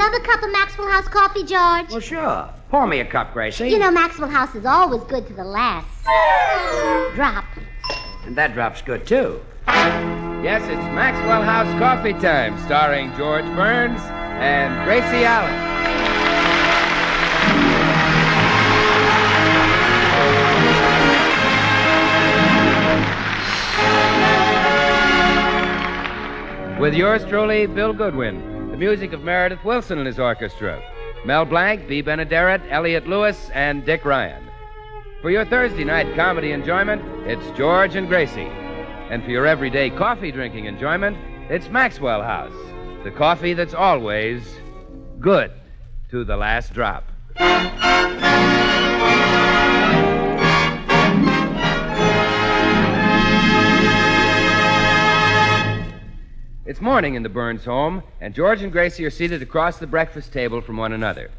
Another cup of Maxwell House coffee, George? Well, sure. Pour me a cup, Gracie. You know, Maxwell House is always good to the last drop. And that drop's good, too. Yes, it's Maxwell House Coffee Time, starring George Burns and Gracie Allen. With yours truly, Bill Goodwin. The music of Meredith Wilson and his orchestra. Mel Blanc, Bea Benaderet, Elliott Lewis, and Dick Ryan. For your Thursday night comedy enjoyment, it's George and Gracie. And for your everyday coffee drinking enjoyment, it's Maxwell House. The coffee that's always good to the last drop. It's morning in the Burns home, and George and Gracie are seated across the breakfast table from one another.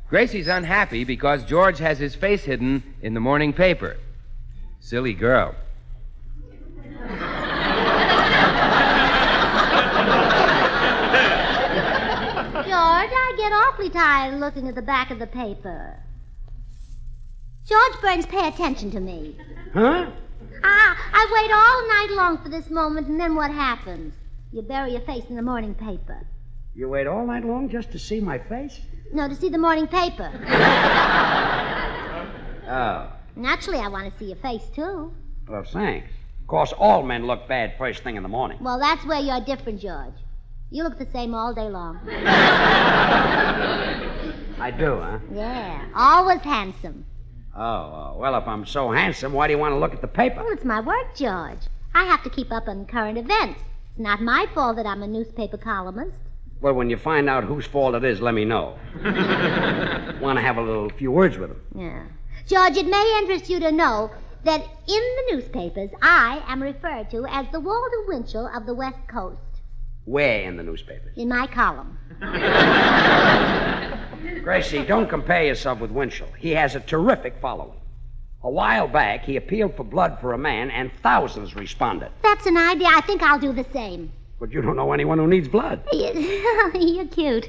Gracie's unhappy because George has his face hidden in the morning paper. Silly girl. George, I get awfully tired looking at the back of the paper. George Burns, pay attention to me. Huh? I wait all night long for this moment, and then what happens? You bury your face in the morning paper. You wait all night long just to see my face? No, to see the morning paper. Oh. Naturally, I want to see your face, too. Well, thanks. Of course, all men look bad first thing in the morning. Well, that's where you're different, George. You look the same all day long. I do, huh? Yeah, always handsome. Oh, well, if I'm so handsome, why do you want to look at the paper? Well, it's my work, George. I have to keep up on current events. It's not my fault that I'm a newspaper columnist. Well, when you find out whose fault it is, let me know. Want to have a few words with him. Yeah. George, it may interest you to know that in the newspapers, I am referred to as the Walter Winchell of the West Coast. Where in the newspapers? In my column. Gracie, don't compare yourself with Winchell. He has a terrific following. A while back, he appealed for blood for a man, and thousands responded. That's an idea. I think I'll do the same. But you don't know anyone who needs blood. You're cute.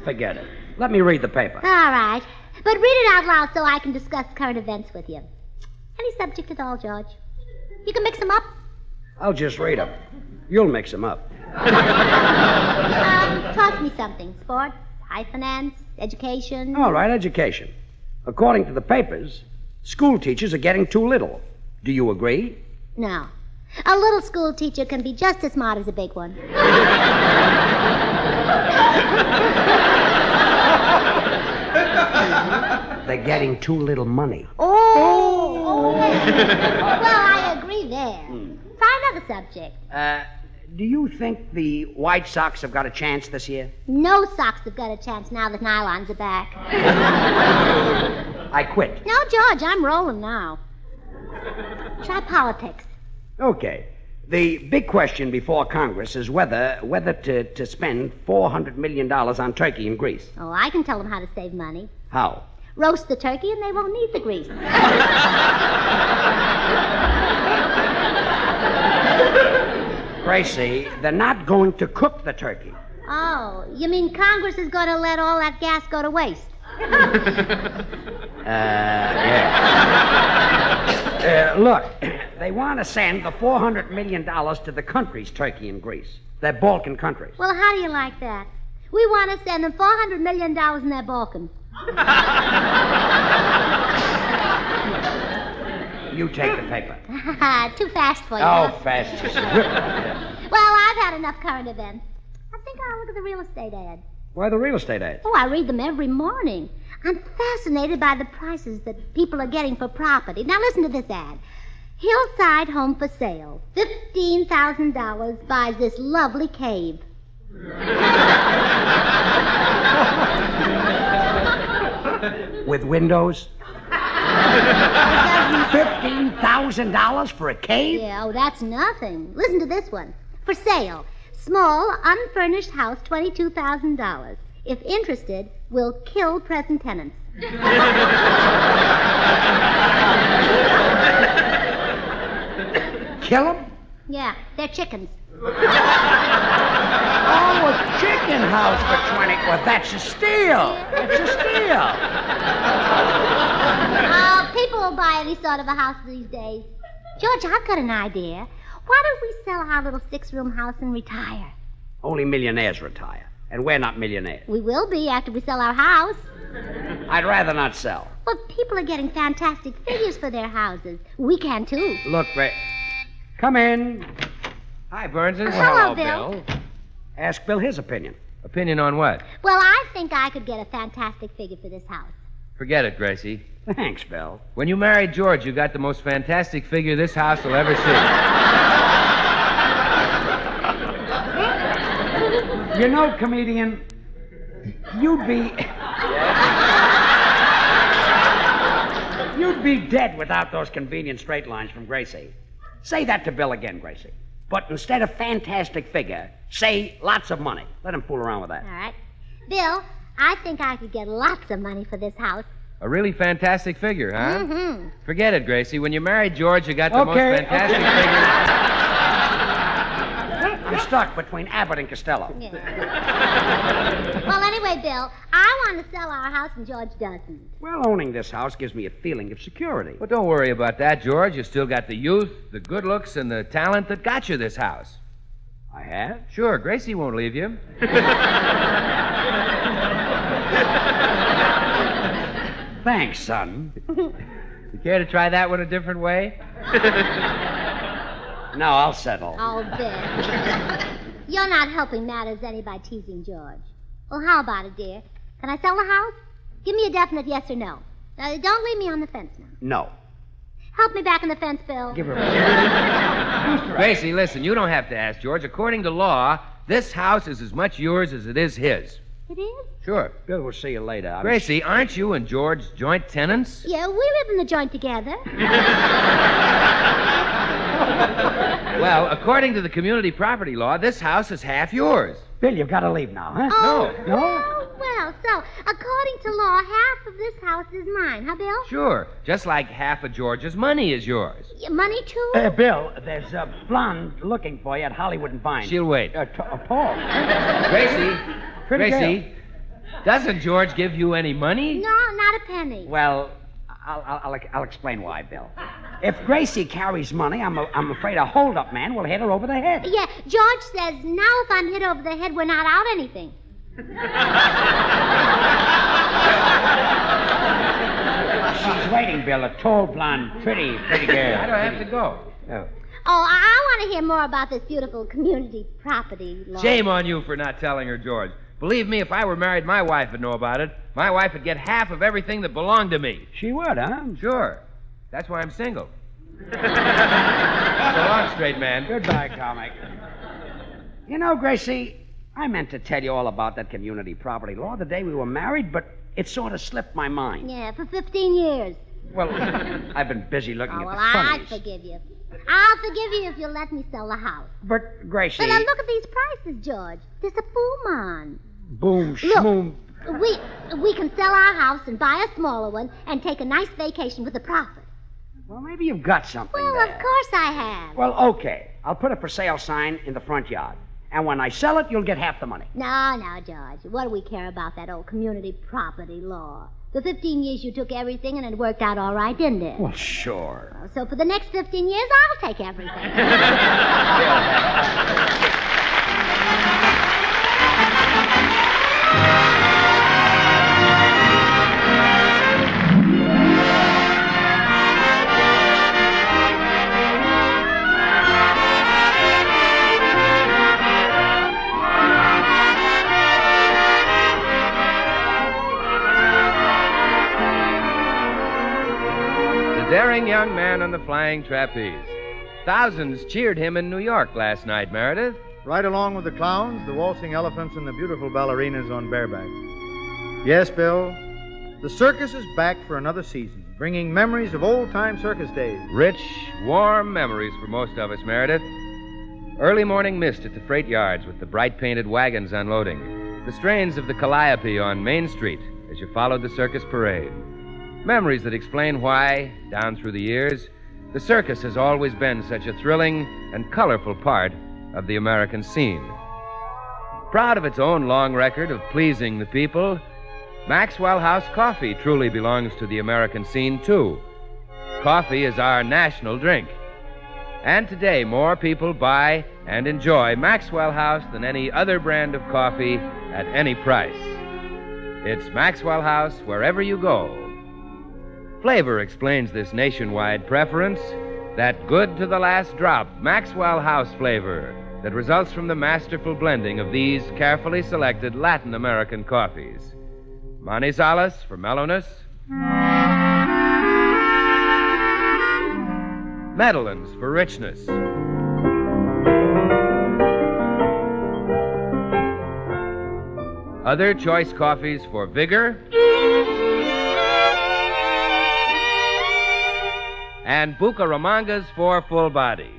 Forget it. Let me read the paper. All right. But read it out loud so I can discuss current events with you. Any subject at all, George. You can mix them up. I'll just read them. You'll mix them up. Toss me something. Sports, high finance, education. All right, education. According to the papers, school teachers are getting too little. Do you agree? No. A little school teacher can be just as smart as a big one. They're getting too little money. Oh. Well, I agree there. Try another subject. Do you think the White Sox have got a chance this year? No Sox have got a chance now that nylons are back. I quit. No, George, I'm rolling now. Try politics. Okay. The big question before Congress is whether to spend $400 million on turkey in Greece. Oh, I can tell them how to save money. How? Roast the turkey and they won't need the grease. Gracie, they're not going to cook the turkey. Oh, you mean Congress is going to let all that gas go to waste? Yeah. Look, they want to send the $400 million to the countries, Turkey and Greece. They're Balkan countries. Well, how do you like that? We want to send them $400 million in their Balkan. You take the paper. Too fast for you. Oh, fast. Well, I've had enough current events. I think I'll look at the real estate ad. Why the real estate ads? Oh, I read them every morning. I'm fascinated by the prices that people are getting for property. Now, listen to this ad. Hillside home for sale. $15,000 buys this lovely cave. With windows? $15,000 for a cave? Yeah, oh, that's nothing. Listen to this one. For sale. Small, unfurnished house, $22,000. If interested, will kill present tenants. Kill them? Yeah, they're chickens. Oh, a chicken house for 20. Well, that's a steal. It's a steal. People will buy any sort of a house these days. George, I've got an idea. Why don't we sell our little 6-room house and retire? Only millionaires retire. And we're not millionaires. We will be after we sell our house. I'd rather not sell. Well, people are getting fantastic figures for their houses. We can, too. Look, come in. Hi, Burnses. Hello, Bill. Ask Bill his opinion. Opinion on what? Well, I think I could get a fantastic figure for this house. Forget it, Gracie. Thanks, Bill. When you married George, you got the most fantastic figure this house will ever see. You know, comedian, you'd be dead without those convenient straight lines from Gracie. Say that to Bill again, Gracie. But instead of fantastic figure, say lots of money. Let him fool around with that. All right. Bill, I think I could get lots of money for this house. A really fantastic figure, huh? Mm-hmm. Forget it, Gracie. When you married George, you got the most fantastic figure. I'm stuck between Abbott and Costello. Yeah. Well, anyway, Bill, I want to sell our house and George doesn't. Well, owning this house gives me a feeling of security. Well, don't worry about that, George. You still got the youth, the good looks, and the talent that got you this house. I have? Sure, Gracie won't leave you. Thanks, son. You care to try that one a different way? No, I'll settle. Oh, Bill. You're not helping matters any by teasing George. Well, how about it, dear? Can I sell the house? Give me a definite yes or no. Don't leave me on the fence now. No. Help me back on the fence, Bill. Give her a... Gracie, listen, you don't have to ask George. According to law, this house is as much yours as it is his. It is? Sure. Bill, we'll see you later. Gracie, aren't you and George joint tenants? Yeah, we live in the joint together. Well, according to the community property law, this house is half yours. Bill, you've got to leave now, huh? Oh, No. well, so, according to law, half of this house is mine, huh, Bill? Sure. Just like half of George's money is yours. Money, too? Bill, there's a blonde looking for you at Hollywood and Vine. She'll wait. Paul. Gracie, doesn't George give you any money? No, not a penny. Well, I'll explain why, Bill. If Gracie carries money, I'm afraid a hold-up man will hit her over the head. Yeah, George says now if I'm hit over the head, we're not out anything. She's waiting, Bill. A tall, blonde, pretty girl. I don't have to go. Oh. Oh, I want to hear more about this beautiful community property law. Shame on you for not telling her, George. Believe me, if I were married, my wife would know about it. My wife would get half of everything that belonged to me. She would, huh? Sure. That's why I'm single. So long, straight man. Goodbye, comic. You know, Gracie, I meant to tell you all about that community property law the day we were married, but it sort of slipped my mind. Yeah, for 15 years. Well, I've been busy looking Oh, at well, the I funnies. forgive you. I'll forgive you if you'll let me sell the house. But, Gracie... But look at these prices, George. There's a boom on. Boom, schmoom... We can sell our house and buy a smaller one and take a nice vacation with a profit. Well, maybe you've got something Well, there. of course I have. Well, okay. I'll put a for sale sign in the front yard. And when I sell it, you'll get half the money. No, George. What do we care about that old community property law? For 15 years you took everything and it worked out all right, didn't it? Well, sure. So for the next 15 years, I'll take everything. Daring young man on the flying trapeze. Thousands cheered him in New York last night, Meredith. Right along with the clowns, the waltzing elephants, and the beautiful ballerinas on bareback. Yes, Bill, the circus is back for another season, bringing memories of old-time circus days. Rich, warm memories for most of us, Meredith. Early morning mist at the freight yards with the bright painted wagons unloading. The strains of the calliope on Main Street as you followed the circus parade. Memories that explain why, down through the years, the circus has always been such a thrilling and colorful part of the American scene. Proud of its own long record of pleasing the people, Maxwell House Coffee truly belongs to the American scene, too. Coffee is our national drink. And today, more people buy and enjoy Maxwell House than any other brand of coffee at any price. It's Maxwell House wherever you go. Flavor explains this nationwide preference, that good to the last drop Maxwell House flavor that results from the masterful blending of these carefully selected Latin American coffees. Manizales for mellowness. Medellins for richness. Other choice coffees for vigor. And Bucaramangas for full body.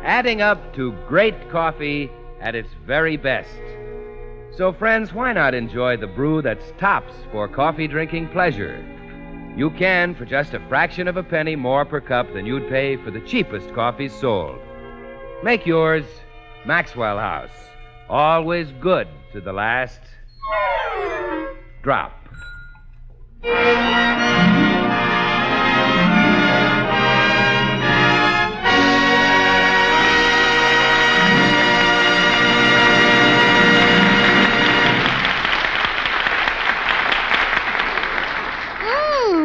Adding up to great coffee at its very best. So, friends, why not enjoy the brew that's tops for coffee drinking pleasure? You can for just a fraction of a penny more per cup than you'd pay for the cheapest coffees sold. Make yours Maxwell House. Always good to the last drop.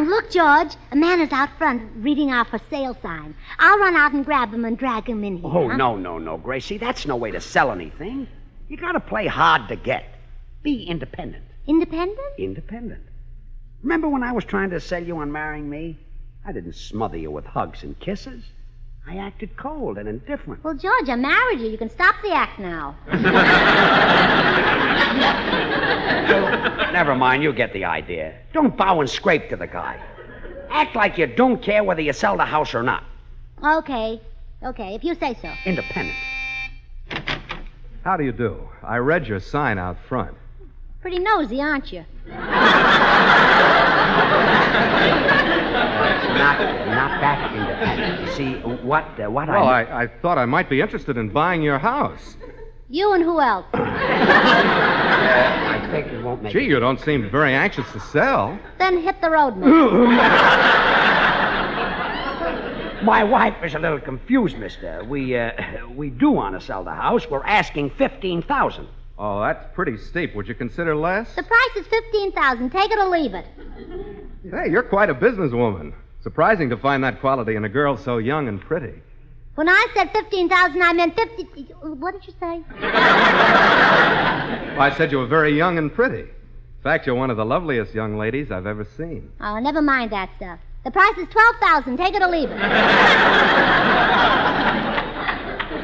Look, George, a man is out front reading our for sale sign. I'll run out and grab him and drag him in here. Oh, no, Gracie. That's no way to sell anything. You gotta play hard to get. Be independent. Independent? Independent. Remember when I was trying to sell you on marrying me? I didn't smother you with hugs and kisses. I acted cold and indifferent. Well, George, I married you. You can stop the act now. Never mind, you get the idea. Don't bow and scrape to the guy. Act like you don't care whether you sell the house or not. Okay, if you say so. Independent. How do you do? I read your sign out front. Pretty nosy, aren't you? Not that independent. You see, Well, I thought I might be interested in buying your house. You and who else? I think it won't make Gee, you don't seem very anxious to sell. Then hit the road, man. My wife is a little confused, mister. We do want to sell the house. We're asking $15,000. Oh, that's pretty steep. Would you consider less? The price is $15,000. Take it or leave it. Hey, you're quite a businesswoman. Surprising to find that quality in a girl so young and pretty. When I said $15,000, I meant 50. What did you say? I said you were very young and pretty. In fact, you're one of the loveliest young ladies I've ever seen. Oh, never mind that stuff. The price is $12,000. Take it or leave it.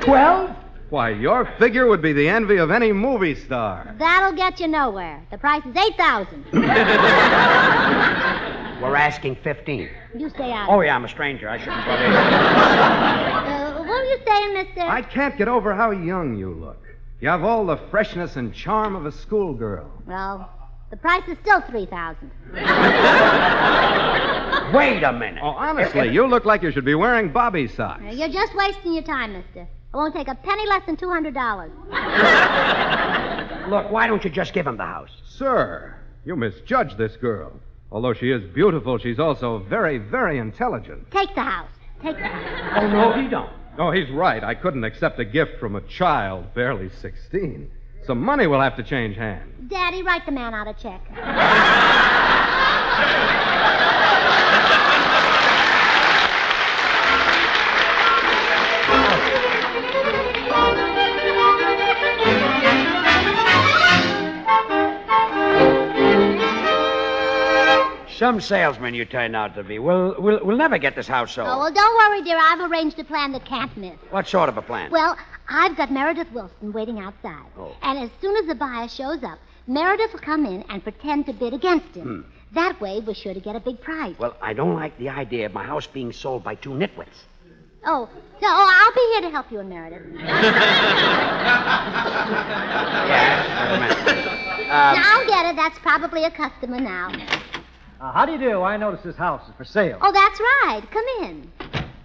12? Why, your figure would be the envy of any movie star. That'll get you nowhere. The price is $8,000. We're asking 15. You stay out. Oh, yeah, I'm a stranger. I shouldn't bother you. What are you saying, mister? I can't get over how young you look. You have all the freshness and charm of a schoolgirl. Well, the price is still $3,000. Wait a minute. Oh, honestly, you look like you should be wearing bobby socks. You're just wasting your time, mister. I won't take a penny less than $200. Look, why don't you just give him the house? Sir, you misjudge this girl. Although she is beautiful, she's also very, very intelligent. Take the house. Take the house. Oh, no, he don't. Oh, he's right. I couldn't accept a gift from a child barely 16. Some money will have to change hands. Daddy, write the man out a check. Some salesman you turned out to be. We'll never get this house sold. Oh, well, don't worry, dear. I've arranged a plan that can't miss. What sort of a plan? Well, I've got Meredith Wilson waiting outside. Oh. And as soon as the buyer shows up, Meredith will come in and pretend to bid against him. That way, we're sure to get a big price. Well, I don't like the idea of my house being sold by two nitwits. Oh, no, I'll be here to help you and Meredith. Yes, Now, I'll get it. That's probably a customer now. How do you do? I noticed this house is for sale. Oh, that's right. Come in.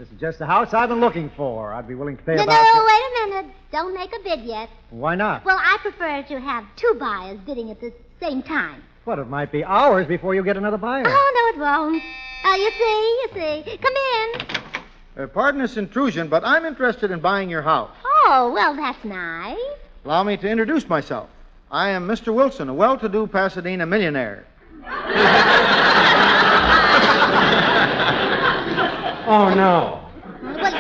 This is just the house I've been looking for. I'd be willing to pay No, about... wait a minute. Don't make a bid yet. Why not? Well, I prefer to have two buyers bidding at the same time. What, it might be hours before you get another buyer. Oh, no, it won't. You see. Come in. Pardon this intrusion, but I'm interested in buying your house. Oh, well, that's nice. Allow me to introduce myself. I am Mr. Wilson, a well-to-do Pasadena millionaire. Oh, no. Well,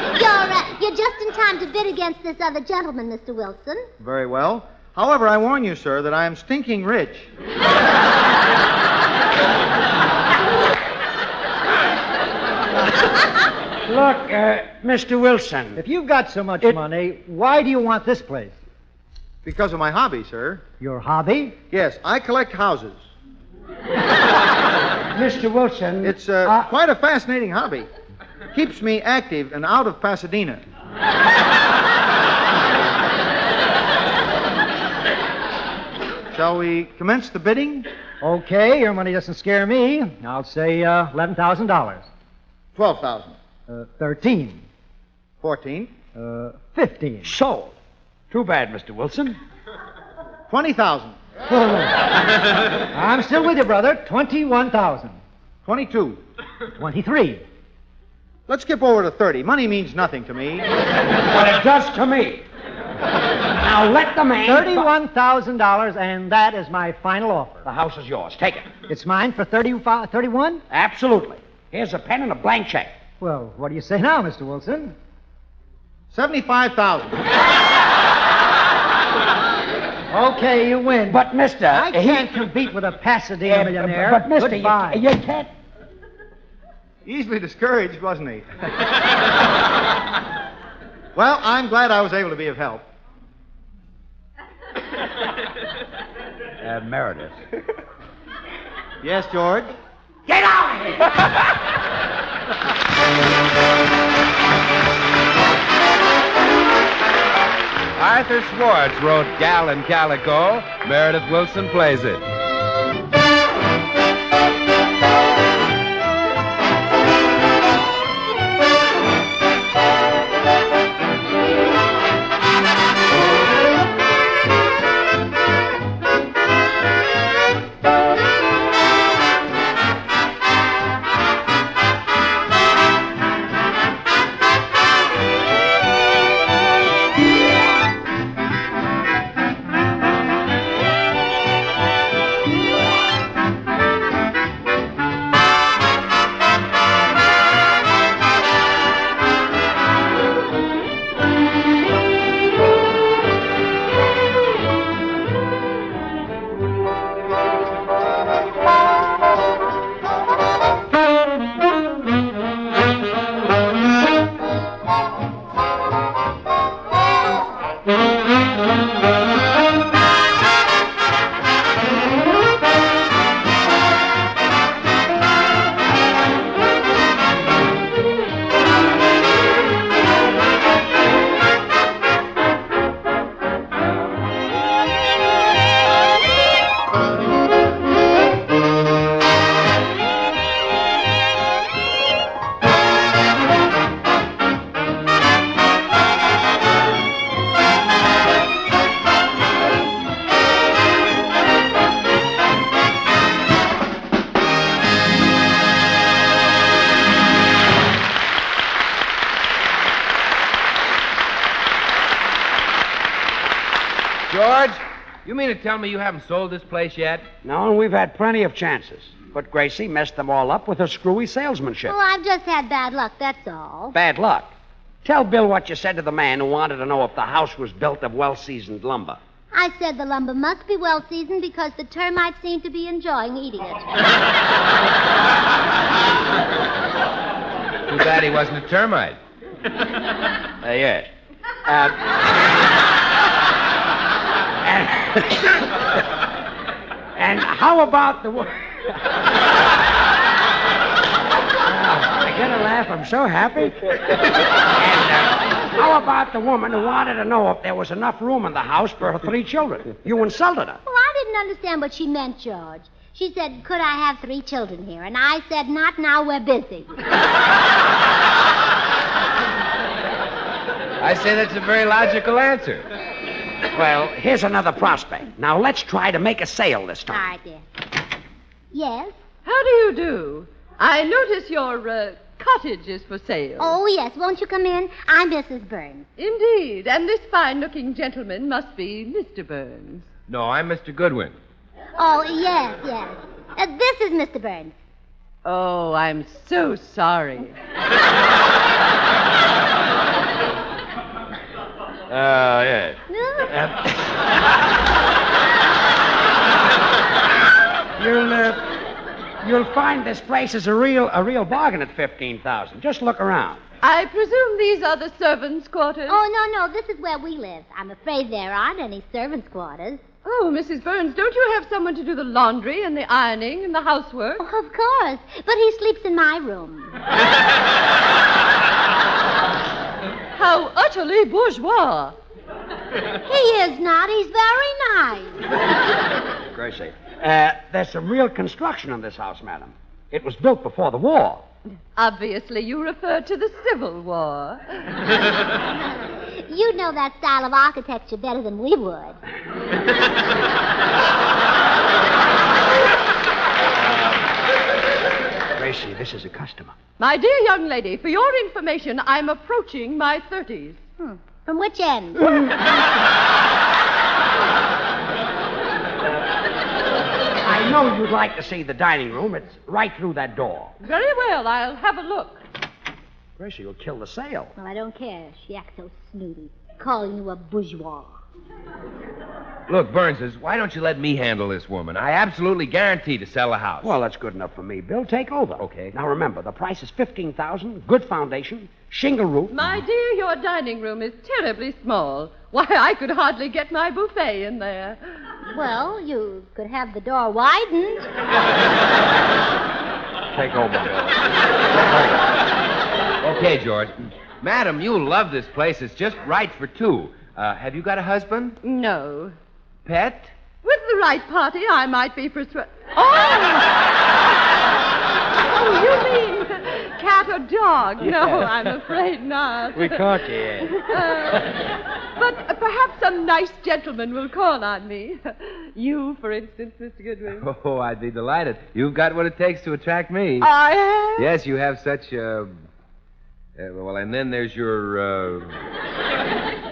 you're just in time to bid against this other gentleman, Mr. Wilson. Very well. However, I warn you, sir, that I am stinking rich. Look, Mr. Wilson. If you've got so much money, why do you want this place? Because of my hobby, sir. Your hobby? Yes, I collect houses. Mr. Wilson. It's quite a fascinating hobby. Keeps me active and out of Pasadena. Shall we commence the bidding? Okay, your money doesn't scare me. I'll say $11,000. 12,000. 13. 14. 15. Sold. Too bad, Mr. Wilson. 20,000. I'm still with you, brother. 21,000. 22. 23. Let's skip over to 30. Money means nothing to me. But it does to me. Now let the man... $31,000, and that is my final offer. The house is yours. Take it. It's mine for 31? Absolutely. Here's a pen and a blank check. Well, what do you say now, Mr. Wilson? 75,000. Okay, you win. But, mister... I can't compete with a Pasadena millionaire. But, mister, Goodbye. you can't... Easily discouraged, wasn't he? Well, I'm glad I was able to be of help. Meredith. Yes, George? Get out of here! Arthur Schwartz wrote Gal and Calico. Meredith Wilson plays it. George, you mean to tell me you haven't sold this place yet? No, and we've had plenty of chances. But Gracie messed them all up with her screwy salesmanship. Well, I've just had bad luck, that's all. Bad luck. Tell Bill what you said to the man who wanted to know if the house was built of well-seasoned lumber. I said the lumber must be well seasoned because the termites seem to be enjoying eating it. Too bad he wasn't a termite. Yes. And how about the... I gotta laugh. I'm so happy. And how about the woman who wanted to know if there was enough room in the house for her 3 children? You insulted her. Well, I didn't understand what she meant, George. She said, could I have 3 children here? And I said, not now, we're busy. I say that's a very logical answer. Well, here's another prospect. Now, let's try to make a sale this All time. right, dear. Yes? How do you do? I notice your cottage is for sale. Oh, yes. Won't you come in? I'm Mrs. Burns. Indeed. And this fine-looking gentleman must be Mr. Burns. No, I'm Mr. Goodwin. Oh, yes, yes. This is Mr. Burns. Oh, I'm so sorry. Yes. You'll find this place is a real bargain at $15,000. Just look around. I presume these are the servants' quarters? Oh, no. This is where we live. I'm afraid there aren't any servants' quarters. Oh, Mrs. Burns, don't you have someone to do the laundry and the ironing and the housework? Oh, of course. But he sleeps in my room. How utterly bourgeois. He is not. He's very nice. Gracie, there's some real construction on this house, madam. It was built before the war. Obviously, you refer to the Civil War. You know that style of architecture better than we would. Gracie, this is a customer. My dear young lady, for your information, I'm approaching my 30s. From which end? I know you'd like to see the dining room. It's right through that door. Very well, I'll have a look. Gracie, you'll kill the sale. Well, I don't care. She acts so snooty. Calling you a bourgeois. Look, Burns, why don't you let me handle this woman? I absolutely guarantee to sell the house. Well, that's good enough for me. Bill, take over. Okay. Now, remember, the price is $15,000, good foundation, shingle roof. My dear, your dining room is terribly small. Why, I could hardly get my buffet in there. Well, you could have the door widened. Take over, Bill. Okay, George. Madam, you'll love this place. It's just right for two. Have you got a husband? No. Pet? With the right party, I might be persuaded. Oh, you mean cat or dog? No, I'm afraid not. We caught you, Ed. But perhaps some nice gentleman will call on me. You, for instance, Mr. Goodwin. Oh, I'd be delighted. You've got what it takes to attract me. I have? Yes, you have such, well, and then there's your,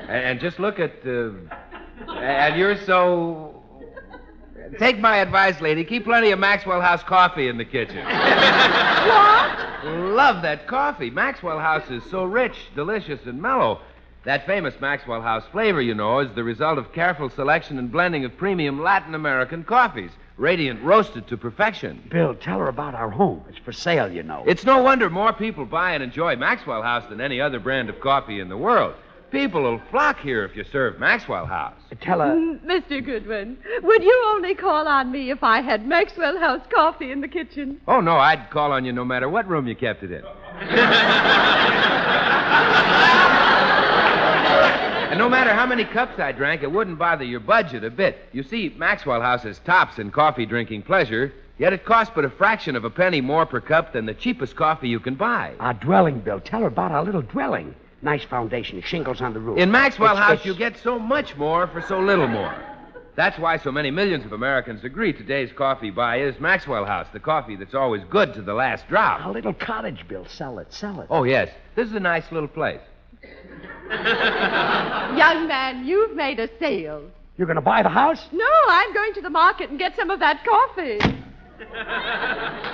and just look at, and you're so... Take my advice, lady. Keep plenty of Maxwell House coffee in the kitchen. What? Love that coffee. Maxwell House is so rich, delicious, and mellow. That famous Maxwell House flavor, you know, is the result of careful selection and blending of premium Latin American coffees, radiant roasted to perfection. Bill, tell her about our home. It's for sale, you know. It's no wonder more people buy and enjoy Maxwell House than any other brand of coffee in the world. People will flock here if you serve Maxwell House. Tell her... Mr. Goodwin, would you only call on me if I had Maxwell House coffee in the kitchen? Oh, no, I'd call on you no matter what room you kept it in. And no matter how many cups I drank, it wouldn't bother your budget a bit. You see, Maxwell House is tops in coffee-drinking pleasure, yet it costs but a fraction of a penny more per cup than the cheapest coffee you can buy. Our dwelling, Bill. Tell her about our little dwelling. Nice foundation, shingles on the roof. In Maxwell House, you get so much more for so little more. That's why so many millions of Americans agree today's coffee buy is Maxwell House, the coffee that's always good to the last drop. Our little cottage, Bill. Sell it, sell it. Oh, yes. This is a nice little place. Young man, you've made a sale. You're going to buy the house? No, I'm going to the market and get some of that coffee.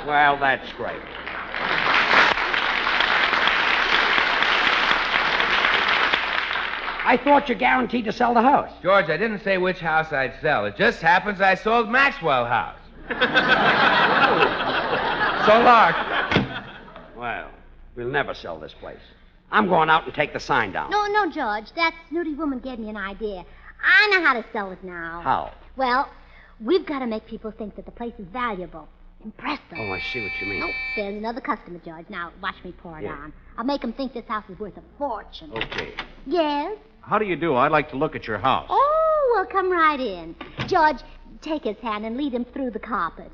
Well, that's great. I thought you guaranteed to sell the house. George, I didn't say which house I'd sell. It just happens I sold Maxwell House. So long. Well, we'll never sell this place. I'm going out and take the sign down. No, George. That snooty woman gave me an idea. I know how to sell it now. How? Well, we've got to make people think that the place is valuable. Impress them. Oh, I see what you mean. Oh, there's another customer, George. Now, watch me pour it on. I'll make them think this house is worth a fortune. Okay. Yes? How do you do? I'd like to look at your house. Oh, well, come right in. George, take his hand and lead him through the carpet.